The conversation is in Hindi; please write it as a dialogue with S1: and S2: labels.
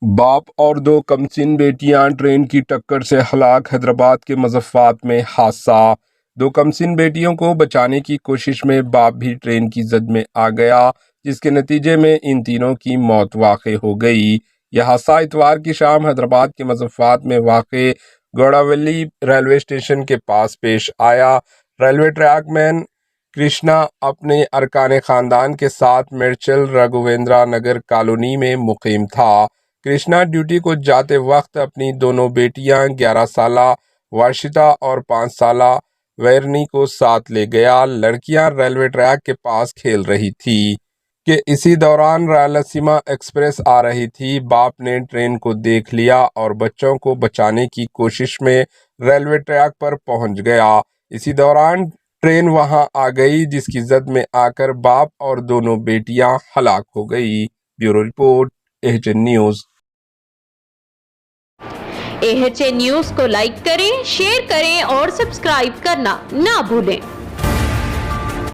S1: बाप और दो कमसिन बेटियां ट्रेन की टक्कर से हलाक। हैदराबाद के मुज़फ्फराबाद में हादसा। दो कमसिन बेटियों को बचाने की कोशिश में बाप भी ट्रेन की जद में आ गया, जिसके नतीजे में इन तीनों की मौत वाक़ई हो गई। यह हादसा इतवार की शाम हैदराबाद के मुज़फ्फराबाद में वाक़ गौड़ावली रेलवे स्टेशन के पास पेश आया। रेलवे ट्रैक मैन कृष्णा अपने अरकान ख़ानदान के साथ मेडचल राघवेंद्रा नगर कॉलोनी में मुकीम था। कृष्णा ड्यूटी को जाते वक्त अपनी दोनों बेटियां 11 साला वर्षिता और 5 साला वैरनी को साथ ले गया। लड़कियां रेलवे ट्रैक के पास खेल रही थी कि इसी दौरान रायलसीमा एक्सप्रेस आ रही थी। बाप ने ट्रेन को देख लिया और बच्चों को बचाने की कोशिश में रेलवे ट्रैक पर पहुंच गया। इसी दौरान ट्रेन वहां आ गई, जिसकी जद में आकर बाप और दोनों बेटियां हलाक हो गई। Bureau report, HN news.
S2: AHA news को लाइक करें, शेयर करें और सब्सक्राइब करना ना भूलें।